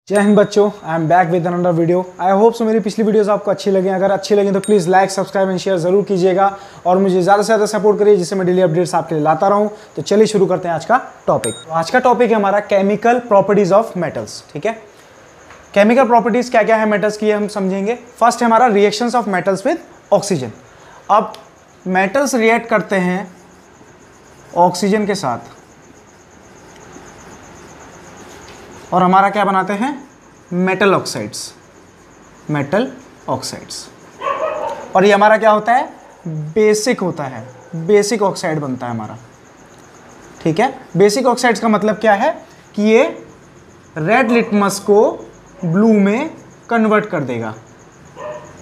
जय हिंद बच्चों, I am back with another video. I hope so मेरी पिछली वीडियोस आपको अच्छी लगी। अगर अच्छी लगी तो please like, subscribe and share ज़रूर कीजिएगा और मुझे ज़्यादा से ज़्यादा सपोर्ट करिए जिससे मैं डेली अपडेट्स आपके लिए लाता रहूं। तो चलिए शुरू करते हैं आज का टॉपिक। आज का टॉपिक है हमारा केमिकल प्रॉपर्टीज़ ऑफ मेटल्स। ठीक है, केमिकल प्रॉपर्टीज़ क्या क्या है मेटल्स की हम समझेंगे। फर्स्ट है हमारा reactions of metals with oxygen. अब मेटल्स रिएक्ट करते हैं ऑक्सीजन के साथ और हमारा क्या बनाते हैं, मेटल ऑक्साइड्स। मेटल ऑक्साइड्स और ये हमारा क्या होता है, बेसिक होता है, बेसिक ऑक्साइड बनता है हमारा। ठीक है, बेसिक ऑक्साइड्स का मतलब क्या है कि ये रेड लिटमस को ब्लू में कन्वर्ट कर देगा,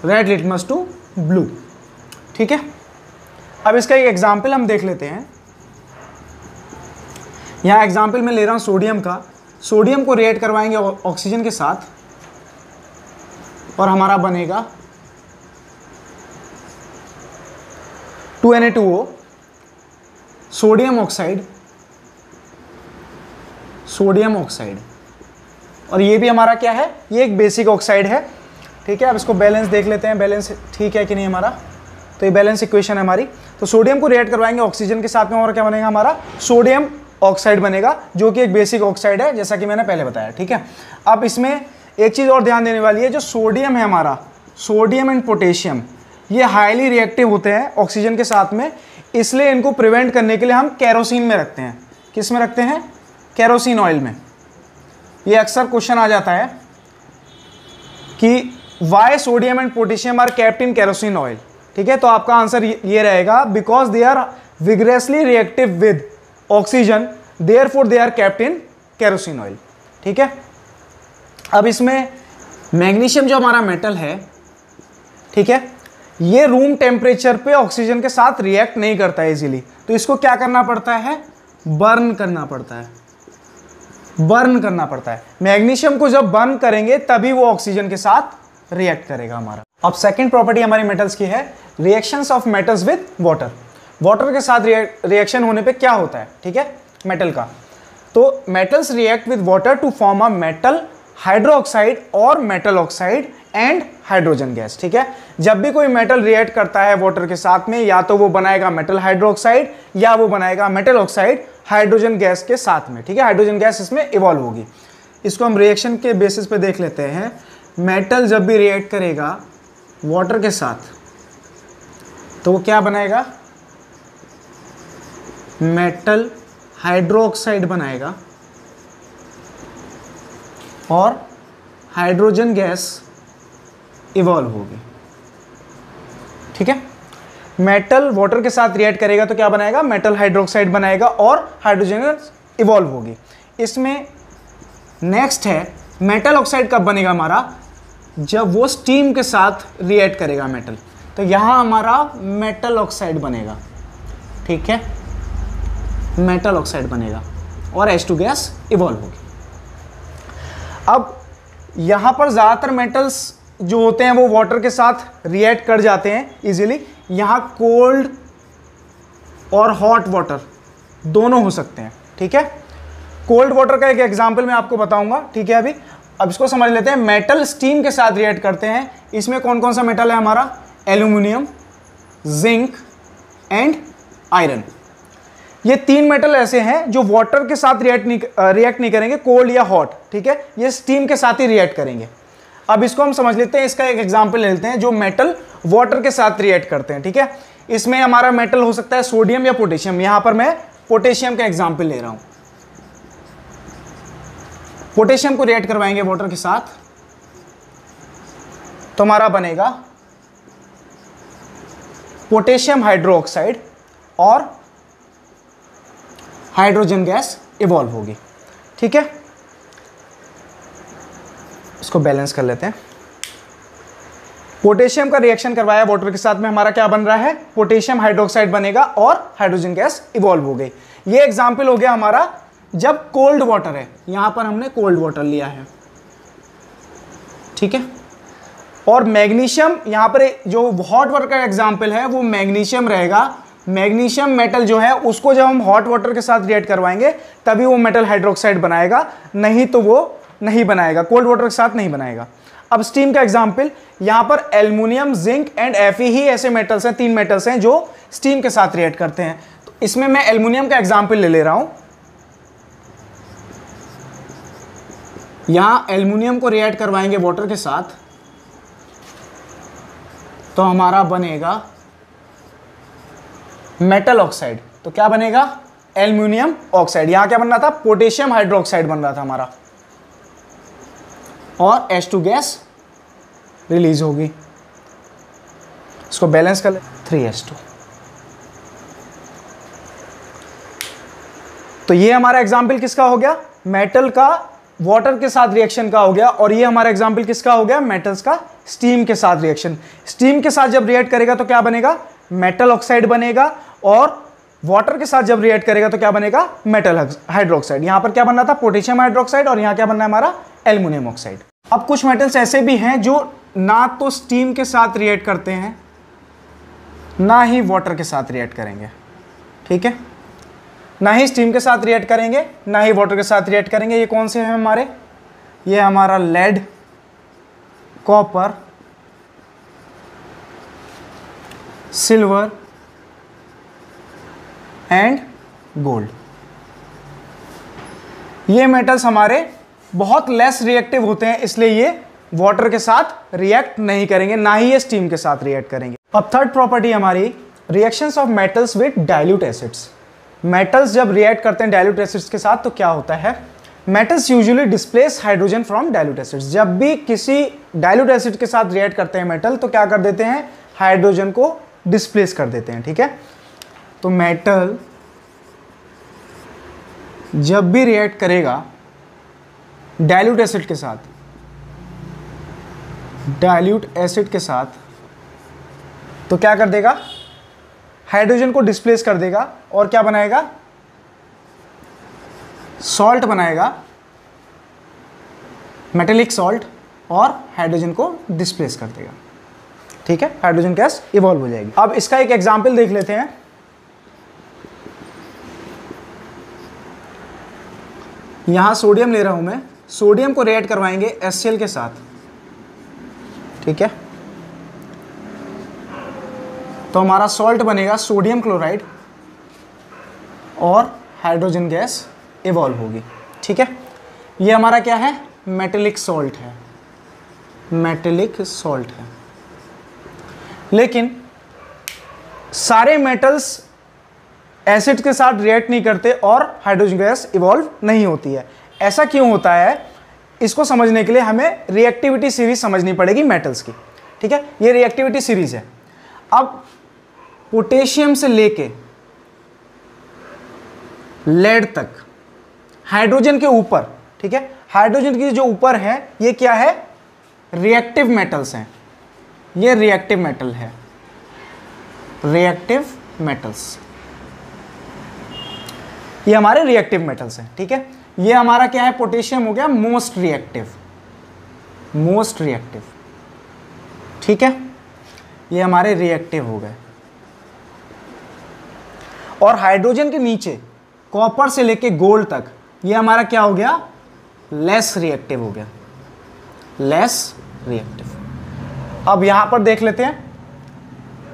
रेड लिटमस टू ब्लू। ठीक है, अब इसका एक एग्जाम्पल हम देख लेते हैं। यहाँ एग्जाम्पल मैं ले रहा हूँ सोडियम का। सोडियम को रिएक्ट करवाएंगे ऑक्सीजन के साथ और हमारा बनेगा 2Na2O, sodium oxide, sodium oxide. और ये भी हमारा क्या है, ये एक बेसिक ऑक्साइड है। ठीक है, अब इसको बैलेंस देख लेते हैं, बैलेंस ठीक है कि नहीं हमारा। तो ये बैलेंस इक्वेशन है हमारी। तो सोडियम को रिएक्ट करवाएंगे ऑक्सीजन के साथ में और क्या बनेगा, हमारा सोडियम ऑक्साइड बनेगा, जो कि एक बेसिक ऑक्साइड है जैसा कि मैंने पहले बताया। ठीक है, अब इसमें एक चीज़ और ध्यान देने वाली है, जो सोडियम है हमारा, सोडियम एंड पोटेशियम, ये हाईली रिएक्टिव होते हैं ऑक्सीजन के साथ में। इसलिए इनको प्रिवेंट करने के लिए हम केरोसिन में रखते हैं। किस में रखते हैं, केरोसिन ऑयल में। ये अक्सर क्वेश्चन आ जाता है कि why sodium and potassium are kept in kerosene oil. ठीक है, तो आपका आंसर ये रहेगा, because they are vigorously reactive with oxygen, therefore they are kept in kerosene oil. ठीक है, अब इसमें मैग्नीशियम जो हमारा मेटल है, ठीक है, ये रूम टेम्परेचर पे ऑक्सीजन के साथ रिएक्ट नहीं करता है इजीली। तो इसको क्या करना पड़ता है, बर्न करना पड़ता है, बर्न करना पड़ता है। मैग्नीशियम को जब बर्न करेंगे तभी वो ऑक्सीजन के साथ रिएक्ट करेगा हमारा। अब सेकंड प्रॉपर्टी हमारी मेटल्स की है reactions of metals with water. Water के साथ रिएक्शन होने पे क्या होता है, ठीक है, मेटल का। तो metals react with water to form a metal hydroxide और metal oxide and hydrogen gas. ठीक है, जब भी कोई मेटल रिएक्ट करता है वाटर के साथ में, या तो वो बनाएगा मेटल हाइड्रोक्साइड या वो बनाएगा मेटल ऑक्साइड हाइड्रोजन गैस के साथ में। ठीक है, हाइड्रोजन गैस इसमें इवॉल्व होगी। इसको हम रिएक्शन के बेसिस पे देख लेते हैं। मेटल जब भी रिएक्ट करेगा वाटर के साथ तो वो क्या बनाएगा, मेटल हाइड्रोक्साइड बनाएगा और हाइड्रोजन गैस इवॉल्व होगी। ठीक है, मेटल वाटर के साथ रिएक्ट करेगा तो क्या बनाएगा, मेटल हाइड्रोक्साइड बनाएगा और हाइड्रोजन गैस इवॉल्व होगी। इसमें नेक्स्ट है मेटल ऑक्साइड कब बनेगा हमारा, जब वो स्टीम के साथ रिएक्ट करेगा मेटल। तो यहां हमारा मेटल ऑक्साइड बनेगा। ठीक है, मेटल ऑक्साइड बनेगा और H2 गैस इवॉल्व होगी। अब यहाँ पर ज़्यादातर मेटल्स जो होते हैं वो वाटर के साथ रिएक्ट कर जाते हैं इजीली। यहाँ कोल्ड और हॉट वाटर दोनों हो सकते हैं। ठीक है, कोल्ड वाटर का एक एग्जांपल मैं आपको बताऊंगा। ठीक है, अभी अब इसको समझ लेते हैं। मेटल स्टीम के साथ रिएक्ट करते हैं। इसमें कौन कौन सा मेटल है हमारा, एल्यूमिनियम, जिंक एंड आयरन। ये तीन मेटल ऐसे हैं जो वाटर के साथ रिएक्ट नहीं करेंगे, कोल्ड या हॉट। ठीक है, ये स्टीम के साथ ही रिएक्ट करेंगे। अब इसको हम समझ लेते हैं, इसका एक एग्जांपल ले लेते हैं जो मेटल वाटर के साथ रिएक्ट करते हैं। ठीक है, इसमें हमारा मेटल हो सकता है सोडियम या पोटेशियम। यहां पर मैं पोटेशियम का एग्जांपल ले रहा हूं। पोटेशियम को रिएक्ट करवाएंगे वाटर के साथ तो हमारा बनेगा पोटेशियम हाइड्रोक्साइड और हाइड्रोजन गैस इवॉल्व होगी। ठीक है, इसको बैलेंस कर लेते हैं। पोटेशियम का रिएक्शन करवाया वाटर के साथ में, हमारा क्या बन रहा है, पोटेशियम हाइड्रोक्साइड बनेगा और हाइड्रोजन गैस इवॉल्व हो गई। ये एग्जांपल हो गया हमारा जब कोल्ड वाटर है। यहां पर हमने कोल्ड वाटर लिया है। ठीक है, और मैग्नीशियम, यहां पर जो हॉट वाटर का एग्जांपल है वो मैग्नीशियम रहेगा। मैग्नीशियम मेटल जो है उसको जब हम हॉट वाटर के साथ रिएक्ट करवाएंगे तभी वो मेटल हाइड्रोक्साइड बनाएगा, नहीं तो वो नहीं बनाएगा, कोल्ड वाटर के साथ नहीं बनाएगा। अब स्टीम का एग्जाम्पल, यहां पर एल्युमिनियम, जिंक एंड Fe ही ऐसे मेटल्स हैं, 3 मेटल्स हैं जो स्टीम के साथ रिएक्ट करते हैं। तो इसमें मैं एल्युमिनियम का एग्जाम्पल ले रहा हूं। यहां एल्युमिनियम को रिएक्ट करवाएंगे वाटर के साथ, तो हमारा बनेगा मेटल ऑक्साइड। तो क्या बनेगा? Aluminium oxide. यहां क्या बन रहा था? पोटेशियम हाइड्रोक्साइड बन रहा था हमारा, और H2 गैस रिलीज होगी। इसको बैलेंस कर ले, 3H2। तो ये हमारा एग्जाम्पल किसका हो गया? मेटल का वाटर के साथ रिएक्शन का हो गया। और ये हमारा एग्जाम्पल किसका हो गया? मेटल्स का स्टीम के साथ रिएक्शन। स्टीम के साथ जब रिएक्ट करेगा तो क्या बनेगा? मेटल ऑक्साइड बनेगा, और वाटर के साथ जब रिएक्ट करेगा तो क्या बनेगा? Metal hydroxide. यहां पर क्या बन रहा था? पोटेशियम हाइड्रोक्साइड, और यहां क्या बन रहा है हमारा? Aluminium oxide. अब कुछ मेटल्स ऐसे भी हैं जो ना तो स्टीम के साथ रिएक्ट करते हैं, ना ही वाटर के साथ रिएक्ट करेंगे। ठीक है, ना ही स्टीम के साथ रिएक्ट करेंगे, ना ही वाटर के साथ रिएक्ट करेंगे। ये कौन से हैं हमारे? ये हमारा lead, copper, silver and gold. ये मेटल्स हमारे बहुत लेस रिएक्टिव होते हैं, इसलिए ये वाटर के साथ रिएक्ट नहीं करेंगे, ना ही ये स्टीम के साथ रिएक्ट करेंगे। अब थर्ड प्रॉपर्टी हमारी, reactions of metals with dilute acids. Metals जब रिएक्ट करते हैं डाइल्यूट एसिड्स के साथ तो क्या होता है? Metals usually displace hydrogen from dilute acids. जब भी किसी डाइल्यूट एसिड के साथ रिएक्ट करते हैं मेटल, तो क्या कर देते हैं? हाइड्रोजन को डिस्प्लेस कर देते हैं। ठीक है, तो मेटल जब भी रिएक्ट करेगा डाइल्यूट एसिड के साथ, डाइल्यूट एसिड के साथ, तो क्या कर देगा? हाइड्रोजन को डिस्प्लेस कर देगा, और क्या बनाएगा? सॉल्ट बनाएगा, मेटेलिक सॉल्ट, और हाइड्रोजन को डिस्प्लेस कर देगा। ठीक है, हाइड्रोजन गैस इवॉल्व हो जाएगी। अब इसका एक एग्जाम्पल देख लेते हैं। यहां सोडियम ले रहा हूं मैं, सोडियम को रिएक्ट करवाएंगे HCl के साथ। ठीक है, तो हमारा सॉल्ट बनेगा सोडियम क्लोराइड, और हाइड्रोजन गैस इवॉल्व होगी। ठीक है, ये हमारा क्या है? मेटेलिक सॉल्ट है, मेटेलिक सॉल्ट है। लेकिन सारे मेटल्स एसिड के साथ रिएक्ट नहीं करते और हाइड्रोजन गैस इवॉल्व नहीं होती है। ऐसा क्यों होता है? इसको समझने के लिए हमें रिएक्टिविटी सीरीज समझनी पड़ेगी मेटल्स की। ठीक है, ये रिएक्टिविटी सीरीज है। अब पोटेशियम से लेके लेड तक हाइड्रोजन के ऊपर, ठीक है, हाइड्रोजन की जो ऊपर है ये क्या है? रिएक्टिव मेटल्स हैं। ये रिएक्टिव मेटल है, रिएक्टिव मेटल्स, ये हमारे रिएक्टिव मेटल्स हैं। ठीक है, ये हमारा क्या है? पोटेशियम हो गया मोस्ट रिएक्टिव, मोस्ट रिएक्टिव। ठीक है, ये हमारे रिएक्टिव हो गए। और हाइड्रोजन के नीचे कॉपर से लेके गोल्ड तक ये हमारा क्या हो गया? लेस रिएक्टिव हो गया, लेस रिएक्टिव। अब यहां पर देख लेते हैं,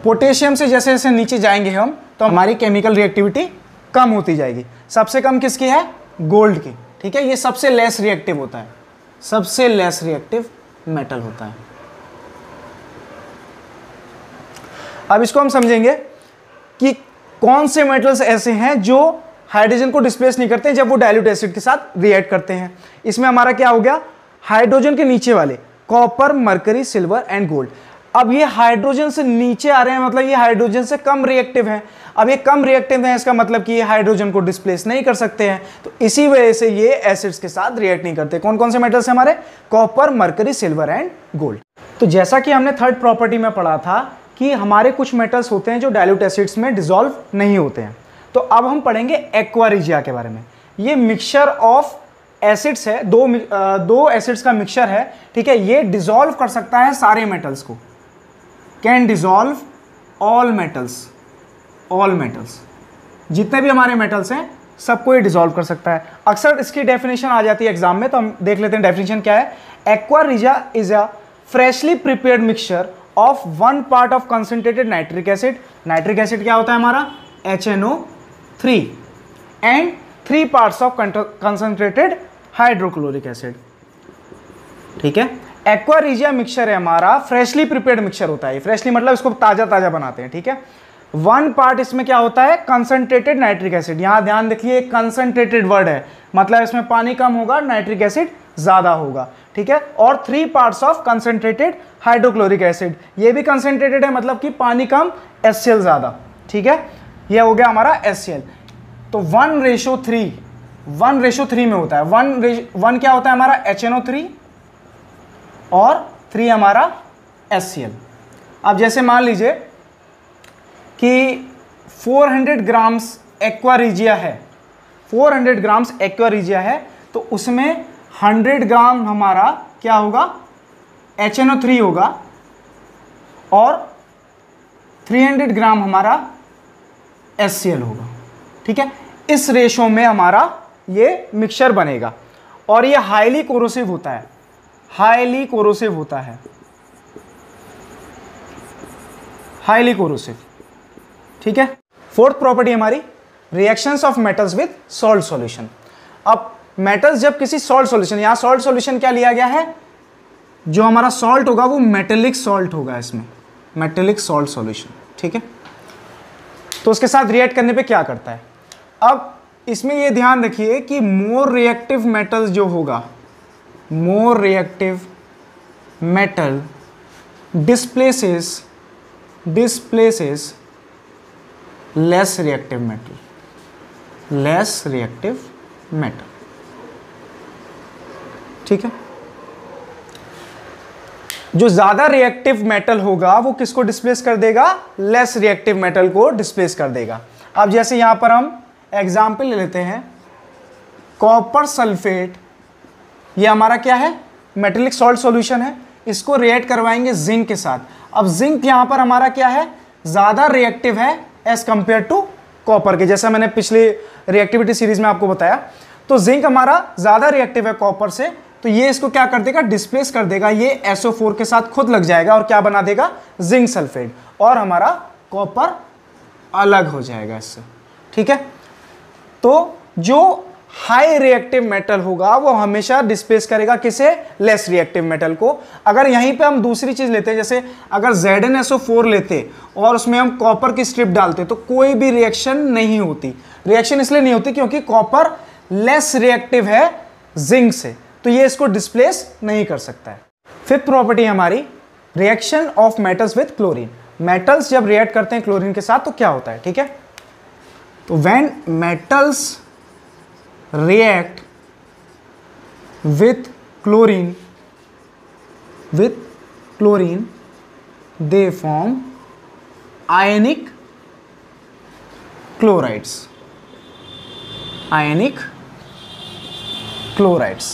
पोटेशियम से जैसे जैसे नीचे जाएंगे हम, तो हमारी केमिकल रिएक्टिविटी कम होती जाएगी। सबसे कम किसकी है? गोल्ड की। ठीक है, ये सबसे लेस रिएक्टिव होता है, सबसे लेस रिएक्टिव मेटल होता है। अब इसको हम समझेंगे कि कौन से मेटल्स ऐसे हैं जो हाइड्रोजन को डिस्प्लेस नहीं करते जब वो डाइल्यूट एसिड के साथ रिएक्ट करते हैं। इसमें हमारा क्या हो गया? हाइड्रोजन के नीचे वाले copper, mercury, silver and gold. अब ये हाइड्रोजन से नीचे आ रहे हैं, मतलब ये हाइड्रोजन से कम रिएक्टिव हैं। अब ये कम रिएक्टिव हैं, इसका मतलब कि ये हाइड्रोजन को डिस्प्लेस नहीं कर सकते हैं, तो इसी वजह से ये एसिड्स के साथ रिएक्ट नहीं करते। कौन कौन से मेटल्स हैं हमारे? Copper, mercury, silver and gold. तो जैसा कि हमने थर्ड प्रॉपर्टी में पढ़ा था कि हमारे कुछ मेटल्स होते हैं जो डाइल्यूट एसिड्स में डिसॉल्व नहीं होते हैं, तो अब हम पढ़ेंगे एक्वा रिजिया के बारे में। ये मिक्सचर ऑफ एसिड्स है, दो एसिड्स का मिक्सचर है। ठीक है, ये डिसॉल्व कर सकता है सारे मेटल्स को, can dissolve all metals, all metals, जितने भी हमारे मेटल्स हैं सबको ये डिसॉल्व कर सकता है। अक्सर इसकी डेफिनेशन आ जाती है एग्जाम में, तो हम देख लेते हैं डेफिनेशन क्या है। Aqua regia is a freshly prepared mixture of 1 part of concentrated nitric acid. Nitric acid क्या होता है हमारा, HNO3 and 3 parts of concentrated hydrochloric acid. ठीक है, एक्वा रिजिया मिक्सचर है हमारा, फ्रेशली प्रिपेयर्ड मिक्सचर होता है। फ्रेशली मतलब इसको ताजा ताजा बनाते हैं। ठीक है, 1 पार्ट इसमें क्या होता है, कंसंट्रेटेड नाइट्रिक एसिड। यहां ध्यान देखिए कंसंट्रेटेड वर्ड है, मतलब इसमें पानी कम होगा, नाइट्रिक एसिड ज्यादा होगा। ठीक है, और 3 parts of concentrated hydrochloric acid, ये भी कंसंट्रेटेड है, मतलब कि पानी कम HCl ज्यादा। ठीक है, ये हो गया हमारा HCl। तो 1:3 में होता है। 1 क्या होता है हमारा, HNO3 और 3 हमारा HCl। अब जैसे मान लीजिए कि 400 ग्राम्स एक्वा रिजिया है, 400 ग्राम्स एक्वा रिजिया है, तो उसमें 100 ग्राम हमारा क्या होगा, HNO3 होगा और 300 ग्राम हमारा HCl होगा। ठीक है, इस रेशो में हमारा ये मिक्सचर बनेगा और ये हाईली कोरोसिव होता है, हाईली कोरोसिव होता है, हाईली कोरोसिव। ठीक है, फोर्थ प्रॉपर्टी हमारी reactions of metals with salt solution. अब मेटल्स जब किसी सॉल्ट सॉल्यूशन, यहां सॉल्ट सॉल्यूशन क्या लिया गया है, जो हमारा सॉल्ट होगा वो मेटेलिक सॉल्ट होगा, इसमें मेटेलिक सॉल्ट सॉल्यूशन। ठीक है, तो उसके साथ रिएक्ट करने पे क्या करता है। अब इसमें ये ध्यान रखिए कि मोर रिएक्टिव मेटल्स जो होगा, more reactive metal displaces less reactive metal, less reactive metal. ठीक है, जो ज्यादा रिएक्टिव मेटल होगा वो किसको डिस्प्लेस कर देगा, लेस रिएक्टिव मेटल को डिस्प्लेस कर देगा। अब जैसे यहां पर हम एग्जाम्पल ले लेते हैं, कॉपर सल्फेट, ये हमारा क्या है, मेटेलिक सॉल्ट सॉल्यूशन है, इसको रिएक्ट करवाएंगे जिंक के साथ। अब जिंक यहां पर हमारा क्या है, ज्यादा रिएक्टिव है एज कंपेयर टू कॉपर के, जैसा मैंने पिछले रिएक्टिविटी सीरीज में आपको बताया। तो जिंक हमारा ज्यादा रिएक्टिव है कॉपर से, तो ये इसको क्या कर देगा, डिस्प्लेस कर देगा, ये SO4 के साथ खुद लग जाएगा और क्या बना देगा, जिंक सल्फेट, और हमारा कॉपर अलग हो जाएगा इससे। ठीक है, तो जो हाई रिएक्टिव मेटल होगा वो हमेशा डिस्प्लेस करेगा किसे, लेस रिएक्टिव मेटल को। अगर यहीं पे हम दूसरी चीज लेते हैं, जैसे अगर ZnSO4 लेते और उसमें हम कॉपर की स्ट्रिप डालते तो कोई भी रिएक्शन नहीं होती। रिएक्शन इसलिए नहीं होती क्योंकि कॉपर लेस रिएक्टिव है जिंक से, तो ये इसको डिस्प्लेस नहीं कर सकता है। फिफ्थ प्रॉपर्टी हमारी reaction of metals with chlorine. Metals जब रिएक्ट करते हैं क्लोरीन के साथ तो क्या होता है। ठीक है, तो when metals react with chlorine they form ionic chlorides, ionic chlorides।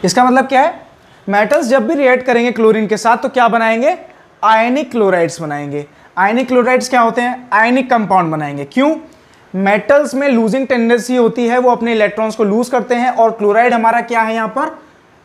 इसका मतलब क्या है, मेटल्स जब भी रिएक्ट करेंगे क्लोरीन के साथ तो क्या बनाएंगे, आयनिक क्लोराइड्स बनाएंगे। आयनिक क्लोराइड्स क्या होते हैं, आयनिक कंपाउंड बनाएंगे। क्यों, मेटल्स में लूजिंग टेंडेंसी होती है, वो अपने इलेक्ट्रॉन्स को लूज करते हैं, और क्लोराइड हमारा क्या है, यहां पर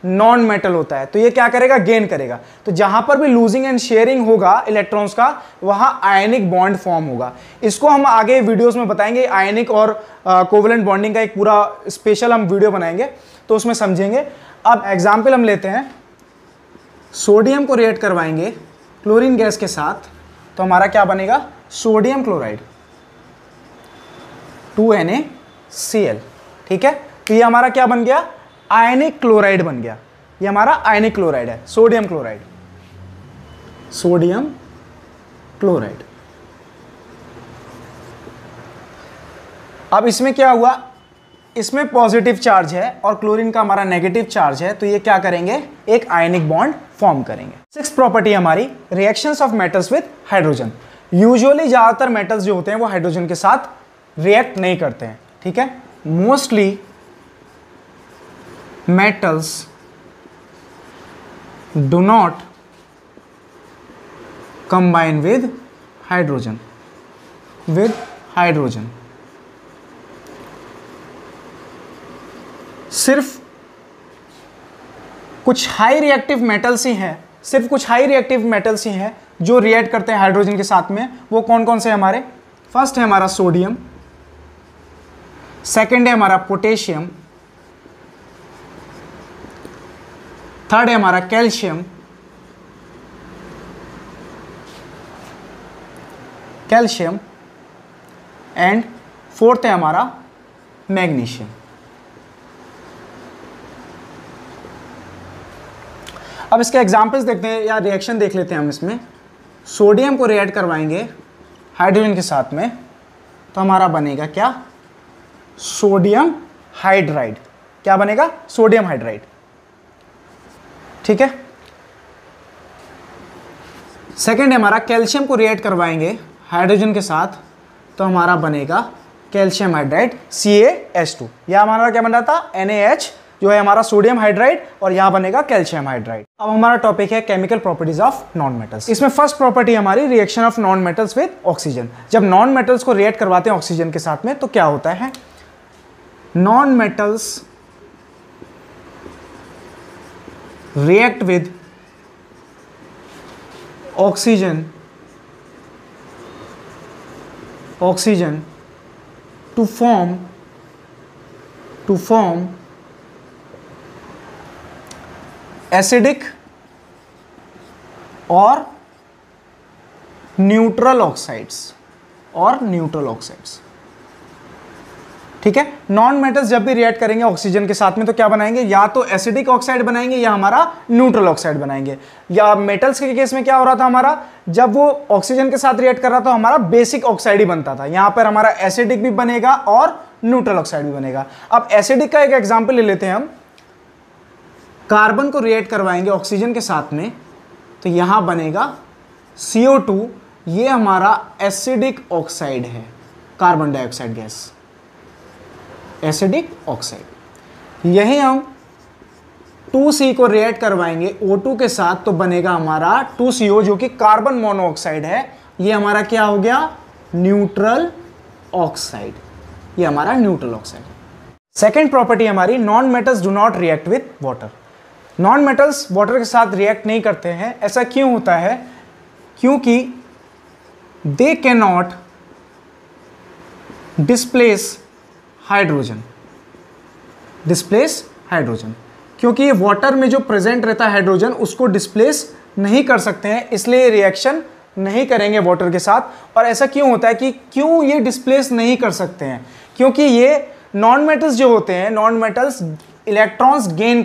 नॉन मेटल होता है, तो ये क्या करेगा, गेन करेगा। तो जहां पर भी लूजिंग एंड शेयरिंग होगा इलेक्ट्रॉन्स का, वहां आयनिक बॉन्ड फॉर्म होगा। इसको हम आगे वीडियोस में बताएंगे, आयनिक और कोवेलेंट बॉन्डिंग का एक पूरा स्पेशल हम वीडियो बनाएंगे, तो उसमें समझेंगे। अब एग्जाम्पल हम लेते हैं, सोडियम को रिएक्ट करवाएंगे क्लोरीन गैस के साथ, तो हमारा क्या बनेगा, सोडियम क्लोराइड, 2NaCl। ठीक है, तो ये हमारा क्या बन गया, आयनिक क्लोराइड बन गया। ये हमारा आयनिक क्लोराइड है, सोडियम क्लोराइड, सोडियम क्लोराइड। अब इसमें क्या हुआ, इसमें पॉजिटिव चार्ज है और क्लोरीन का हमारा नेगेटिव चार्ज है, तो ये क्या करेंगे, एक आयनिक बॉन्ड फॉर्म करेंगे। सिक्स्थ प्रॉपर्टी हमारी reactions of metals with hydrogen. Usually ज्यादातर मेटल्स जो होते हैं वो हाइड्रोजन के साथ रिएक्ट नहीं करते हैं। ठीक है, mostly metals do not combine with hydrogen, सिर्फ कुछ हाई रिएक्टिव मेटल्स ही हैं, सिर्फ कुछ हाई रिएक्टिव मेटल्स ही हैं जो रिएक्ट करते हैं हाइड्रोजन के साथ में। वो कौन कौन से हैं हमारे? फर्स्ट है हमारा सोडियम, सेकंड है हमारा पोटेशियम, थर्ड है हमारा कैल्शियम, एंड फोर्थ है हमारा मैग्नीशियम। अब इसके एग्जांपल्स देखते हैं या रिएक्शन देख लेते हैं हम इसमें। सोडियम को रिएक्ट करवाएंगे हाइड्रोजन के साथ में तो हमारा बनेगा क्या? Sodium hydride. क्या बनेगा? Sodium hydride. ठीक है। सेकंड है हमारा कैल्शियम को रिएक्ट करवाएंगे हाइड्रोजन के साथ तो हमारा बनेगा कैल्शियम हाइड्राइड CaH2। यह हमारा क्या बन रहा था? NaH जो है हमारा सोडियम हाइड्राइड और यहां बनेगा कैल्शियम हाइड्राइड। अब हमारा टॉपिक है chemical properties of non metals. इसमें फर्स्ट प्रॉपर्टी हमारी reaction of non metals with oxygen. जब नॉन मेटल्स को रिएक्ट करवाते हैं ऑक्सीजन के साथ में तो क्या होता है? Non metals react with oxygen to form acidic और न्यूट्रल ऑक्साइड्स ठीक है। नॉन मेटल्स जब भी रिएक्ट करेंगे ऑक्सीजन के साथ में तो क्या बनाएंगे? या तो एसिडिक ऑक्साइड बनाएंगे या हमारा न्यूट्रल ऑक्साइड बनाएंगे। या मेटल्स के केस में क्या हो रहा था हमारा? जब वो ऑक्सीजन के साथ रिएक्ट कर रहा था हमारा बेसिक ऑक्साइड ही बनता था। यहां पर हमारा एसिडिक भी बनेगा और न्यूट्रल ऑक्साइड भी बनेगा। अब एसिडिक का एक एग्जाम्पल ले लेते हैं हम। कार्बन को रिएक्ट करवाएंगे ऑक्सीजन के साथ में तो यहां बनेगा CO2। ये हमारा एसिडिक ऑक्साइड है, carbon dioxide gas, acidic oxide. यही हम 2C को रिएक्ट करवाएंगे O2 के साथ तो बनेगा हमारा 2CO जो कि कार्बन मोनोऑक्साइड है। ये हमारा क्या हो गया? Neutral oxide. ये हमारा न्यूट्रल ऑक्साइड। सेकेंड प्रॉपर्टी हमारी non metals do not react with water. Non metals water के साथ रिएक्ट नहीं करते हैं। ऐसा क्यों होता है? क्योंकि they can not displace hydrogen, क्योंकि ये वाटर में जो प्रेजेंट रहता है हाइड्रोजन उसको डिस्प्लेस नहीं कर सकते हैं, इसलिए रिएक्शन नहीं करेंगे वाटर के साथ। और ऐसा क्यों होता है कि क्यों ये डिस्प्लेस नहीं कर सकते हैं? क्योंकि ये नॉन मेटल्स जो होते हैं, नॉन मेटल्स इलेक्ट्रॉन्स गेन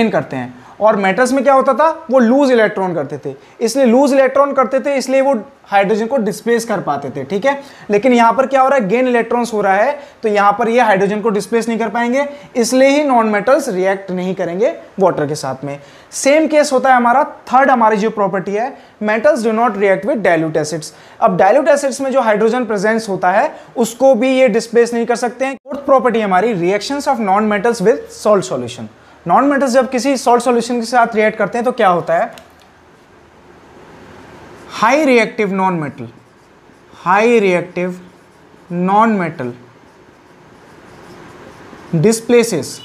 करते हैं और मेटल्स में क्या होता था? वो लूज इलेक्ट्रॉन करते थे, इसलिए लूज इलेक्ट्रॉन करते थे इसलिए वो हाइड्रोजन को डिस्प्लेस कर पाते थे। ठीक है। लेकिन यहां पर क्या हो रहा है? गेन इलेक्ट्रॉन्स हो रहा है तो यहां पर ये हाइड्रोजन को डिस्प्लेस नहीं कर पाएंगे, इसलिए ही नॉन मेटल्स रिएक्ट नहीं करेंगे वाटर के साथ में। सेम केस होता है हमारा थर्ड, हमारी जो प्रॉपर्टी है metals do not react with dilute acids. अब डाइल्यूट एसिड्स में जो हाइड्रोजन प्रेजेंस होता है उसको भी ये डिस्प्लेस नहीं कर सकते हैं। फोर्थ प्रॉपर्टी हमारी reactions of non metals with salt solution. Non metals जब किसी सॉल्ट सॉल्यूशन के साथ रिएक्ट करते हैं तो क्या होता है? High reactive non metal displaces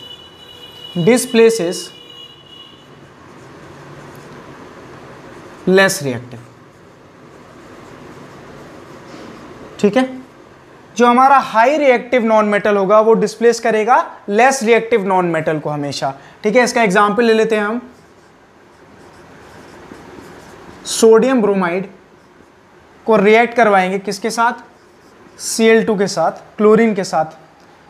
less reactive. ठीक है। जो हमारा हाई रिएक्टिव नॉन मेटल होगा वो डिस्प्लेस करेगा लेस रिएक्टिव नॉन मेटल को हमेशा। ठीक है। इसका एग्जांपल ले लेते हैं हम। सोडियम ब्रोमाइड को रिएक्ट करवाएंगे किसके साथ? Cl2 के साथ, क्लोरीन के साथ।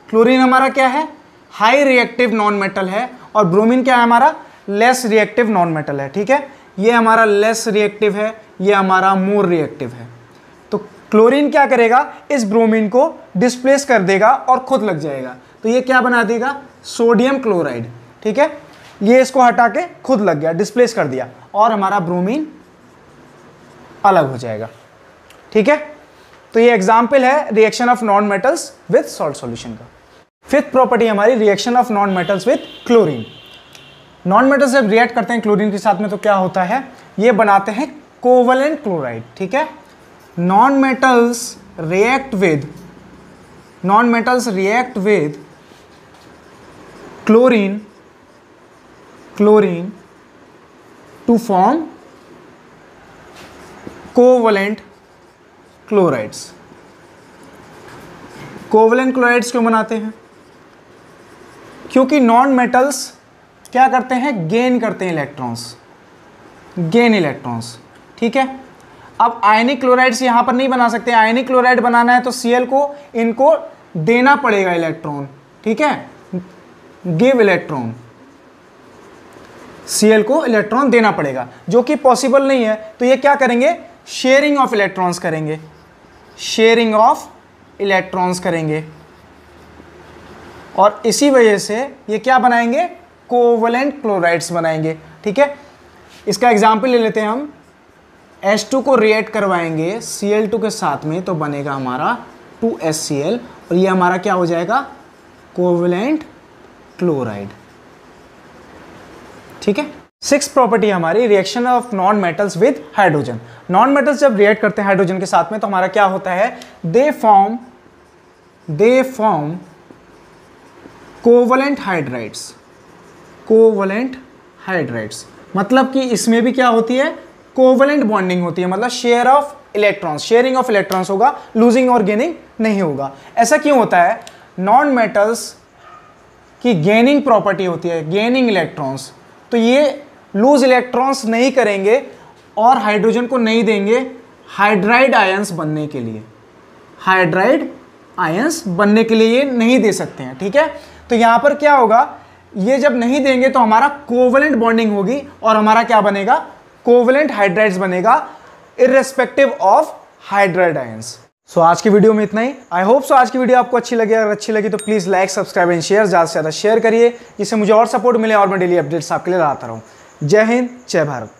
क्लोरीन हमारा क्या है? हाई रिएक्टिव नॉन मेटल है और ब्रोमीन क्या है हमारा? लेस रिएक्टिव नॉन मेटल है। ठीक है। ये हमारा लेस रिएक्टिव है, ये हमारा मोर रिएक्टिव है। तो क्लोरीन क्या करेगा? इस ब्रोमीन को डिस्प्लेस कर देगा और खुद लग जाएगा, तो ये क्या बना देगा? Sodium chloride. ठीक है। ये इसको हटा के खुद लग गया, डिस्प्लेस कर दिया और हमारा ब्रोमीन अलग हो जाएगा। ठीक है। तो ये एग्जाम्पल है reaction of non metals with salt solution का। फिफ्थ प्रॉपर्टी हमारी reaction of non metals with chlorine. Non metals जब रिएक्ट करते हैं क्लोरीन के साथ में तो क्या होता है? ये बनाते हैं कोवलेंट क्लोराइड। ठीक है। Non metals react with non metals react with chlorine to form covalent chlorides. Covalent chlorides क्यों बनाते हैं? क्योंकि नॉन मेटल्स क्या करते हैं? गेन करते हैं इलेक्ट्रॉन्स, गेन इलेक्ट्रॉन्स। ठीक है, अब आयनिक क्लोराइड्स यहां पर नहीं बना सकते। आयनिक क्लोराइड बनाना है तो Cl को इनको देना पड़ेगा इलेक्ट्रॉन। ठीक है, गिव इलेक्ट्रॉन, Cl को इलेक्ट्रॉन देना पड़ेगा, जो कि पॉसिबल नहीं है। तो ये क्या करेंगे? शेयरिंग ऑफ इलेक्ट्रॉन्स करेंगे, शेयरिंग ऑफ इलेक्ट्रॉन्स करेंगे, और इसी वजह से ये क्या बनाएंगे? कोवलेंट क्लोराइड्स बनाएंगे। ठीक है, इसका एग्जाम्पल ले लेते हैं हम। H2 को रिएक्ट करवाएंगे Cl2 के साथ में तो बनेगा हमारा 2HCl, और ये हमारा क्या हो जाएगा? Covalent chloride. ठीक है, 6th प्रॉपर्टी हमारी reaction of non metals with hydrogen. Non metals जब रिएक्ट करते हैं हाइड्रोजन के साथ में तो हमारा क्या होता है? They form covalent hydrides. Covalent hydrides मतलब कि इसमें भी क्या होती है? कोवलेंट बॉन्डिंग होती है, मतलब share of electrons, sharing of electrons होगा, लूजिंग और गेनिंग नहीं होगा। ऐसा क्यों होता है? नॉन मेटल्स की गेनिंग प्रॉपर्टी होती है, गेनिंग इलेक्ट्रॉन्स, तो ये लूज इलेक्ट्रॉन्स नहीं करेंगे और हाइड्रोजन को नहीं देंगे हाइड्राइड आयंस बनने के लिए। हाइड्राइड आयंस बनने के लिए ये नहीं दे सकते हैं। ठीक है, तो यहां पर क्या होगा? ये जब नहीं देंगे तो हमारा कोवलेंट बॉन्डिंग होगी और हमारा क्या बनेगा? कोवलेंट हाइड्राइड्स बनेगा, इररेस्पेक्टिव ऑफ हाइड्राइड आयंस। सो आज की वीडियो में इतना ही। आई होप सो आज की वीडियो आपको अच्छी लगी। अगर अच्छी लगी तो please like, subscribe and share, ज़्यादा से ज़्यादा शेयर करिए, जिससे मुझे और सपोर्ट मिले और मैं डेली अपडेट्स आपके लिए लाता रहूँ। जय हिंद, जय भारत।